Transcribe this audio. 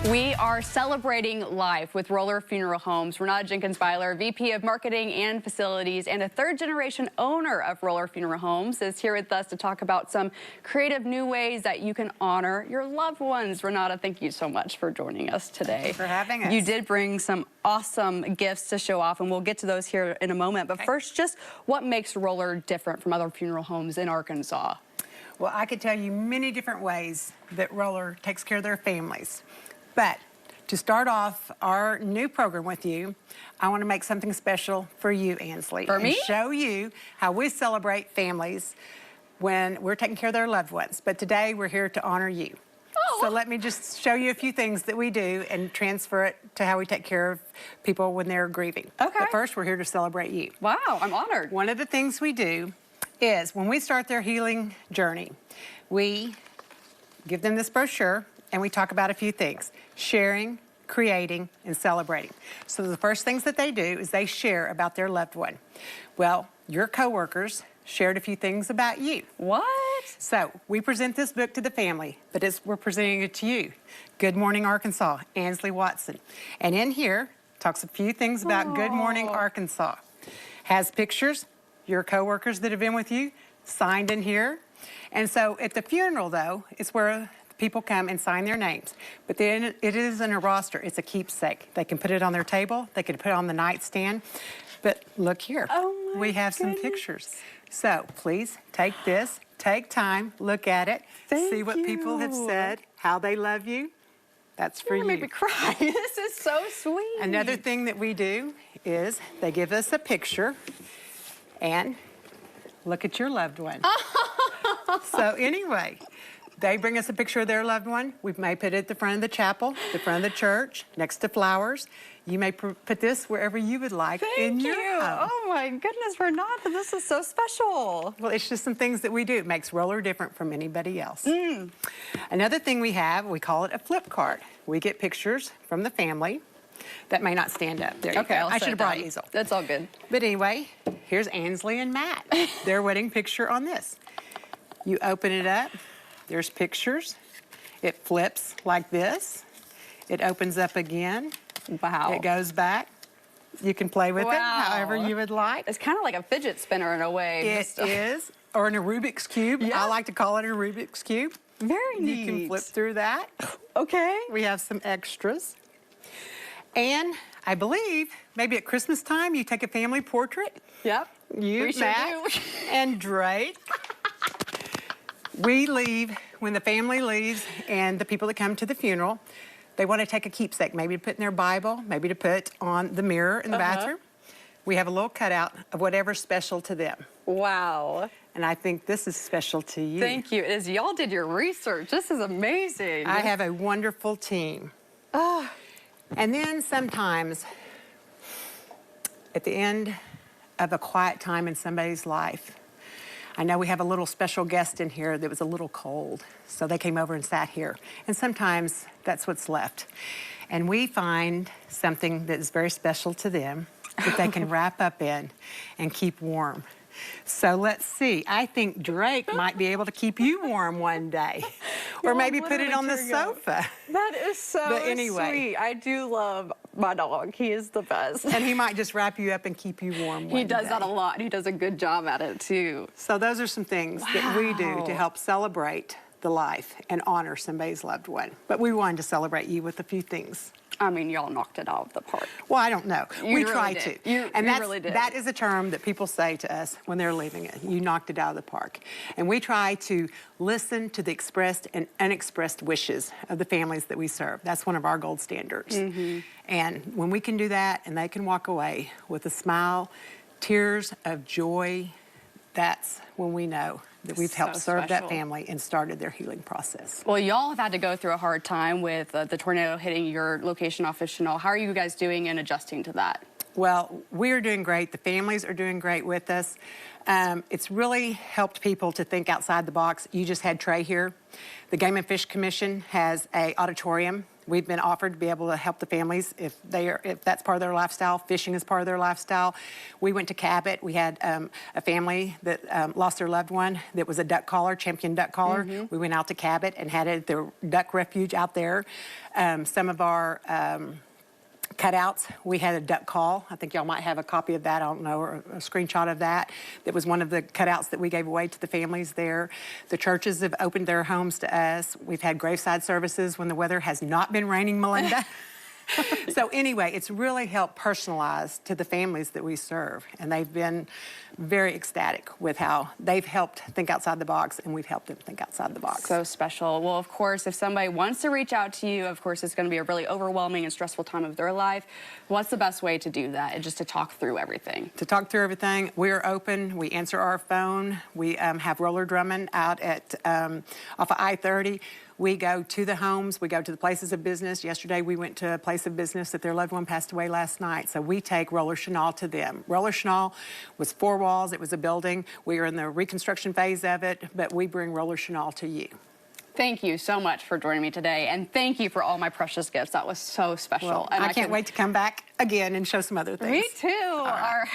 We are celebrating life with Roller Funeral Homes. Renata Jenkins, Byler, VP of Marketing and Facilities and a third-generation owner of Roller Funeral Homes, is here with us to talk about some creative new ways that you can honor your loved ones. Renata, thank you so much for joining us today. Thanks for having us. You did bring some awesome gifts to show off, and we'll get to those here in a moment. But first, just what makes Roller different from other funeral homes in Arkansas? Well, I could tell you many different ways that Roller takes care of their families. But to start off our new program with you, I want to make something special for you, Ansley. For me? And show you how we celebrate families when we're taking care of their loved ones. But today we're here to honor you. Oh. So let me just show you a few things that we do and transfer it to how we take care of people when they're grieving. Okay. But first, we're here to celebrate you. Wow, I'm honored. One of the things we do is when we start their healing journey, we give them this brochure and we talk about a few things: sharing, creating, and celebrating. So the first things that they do is they share about their loved one. Well, your coworkers shared a few things about you. What? So we present this book to the family, but we're presenting it to you. Good Morning Arkansas, Ansley Watson. And in here, talks a few things about Good Morning Arkansas. Has pictures, your coworkers that have been with you, signed in here. And so at the funeral, though, it's where people come and sign their names. But then it isn't a roster, it's a keepsake. They can put it on their table, they can put it on the nightstand. But look here, we have some pictures. So please take this, take time, look at it, see what people have said, how they love you. That's for you. You're gonna make me cry. This is so sweet. Another thing that we do is they give us a picture and look at your loved one. So anyway, they bring us a picture of their loved one. We may put it at the front of the chapel, the front of the church, next to flowers. You may put this wherever you would like in your home. Oh my goodness, Renata, this is so special. Well, it's just some things that we do. It makes Roller different from anybody else. Another thing we have, we call it a flip card. We get pictures from the family that may not stand up. There you go. I should have brought easel. That's all good. But anyway, here's Ansley and Matt. Their wedding picture on this. You open it up. There's pictures. It flips like this. It opens up again. Wow. It goes back. You can play with it however you would like. It's kind of like a fidget spinner in a way. It is, or in a Rubik's Cube. Yeah. I like to call it a Rubik's Cube. Very neat. You can flip through that. Okay. We have some extras. And I believe maybe at Christmas time you take a family portrait. Yep. You, We sure Matt, do. and Drake. We leave, when the family leaves and the people that come to the funeral, they want to take a keepsake, maybe to put in their Bible, maybe to put on the mirror in the bathroom. We have a little cutout of whatever's special to them. Wow. And I think this is special to you. Thank you. As y'all did your research, this is amazing. I have a wonderful team. And then sometimes, at the end of a quiet time in somebody's life, I know we have a little special guest in here that was a little cold, so they came over and sat here. And sometimes that's what's left. And we find something that is very special to them that they can wrap up in and keep warm. So let's see. I think Drake might be able to keep you warm one day. Or maybe put it on the sofa. That is so sweet. I do love my dog. He is the best. And he might just wrap you up and keep you warm one day. He does that a lot. He does a good job at it, too. So those are some things that we do to help celebrate the life and honor somebody's loved one. But we wanted to celebrate you with a few things. I mean, y'all knocked it out of the park. Well, I don't know. We try to. And you really did. That is a term that people say to us when they're leaving it. You knocked it out of the park. And we try to listen to the expressed and unexpressed wishes of the families that we serve. That's one of our gold standards. And when we can do that and they can walk away with a smile, tears of joy, that's when we know that we've helped serve that family and started their healing process. Well, y'all have had to go through a hard time with the tornado hitting your location off of Chanel. How are you guys doing and adjusting to that? Well, we're doing great. The families are doing great with us. It's really helped people to think outside the box. You just had Trey here. The Game and Fish Commission has an auditorium. We've been offered to be able to help the families if that's part of their lifestyle. Fishing is part of their lifestyle. We went to Cabot. We had a family that lost their loved one that was a duck caller, champion duck caller. We went out to Cabot and had it at the duck refuge out there. Some of our cutouts, we had a duck call. I think y'all might have a copy of that, I don't know, or a screenshot of that. That was one of the cutouts that we gave away to the families there. The churches have opened their homes to us. We've had graveside services when the weather has not been raining, Melinda. So anyway, it's really helped personalize to the families that we serve, and they've been very ecstatic with how they've helped think outside the box, and we've helped them think outside the box. So special. Well, of course, if somebody wants to reach out to you, of course, it's going to be a really overwhelming and stressful time of their life. What's the best way to do that? And just to talk through everything. To talk through everything, we're open. We answer our phone. We have roller drumming out at off of I-30. We go to the homes. We go to the places of business. Yesterday, we went to a place of business that their loved one passed away last night. So we take Roller Chenal to them. Roller Chenal was 4 walls. It was a building. We are in the reconstruction phase of it, but we bring Roller Chenal to you. Thank you so much for joining me today, and thank you for all my precious gifts. That was so special. Well, and I can't wait to come back again and show some other things. Me too. All right.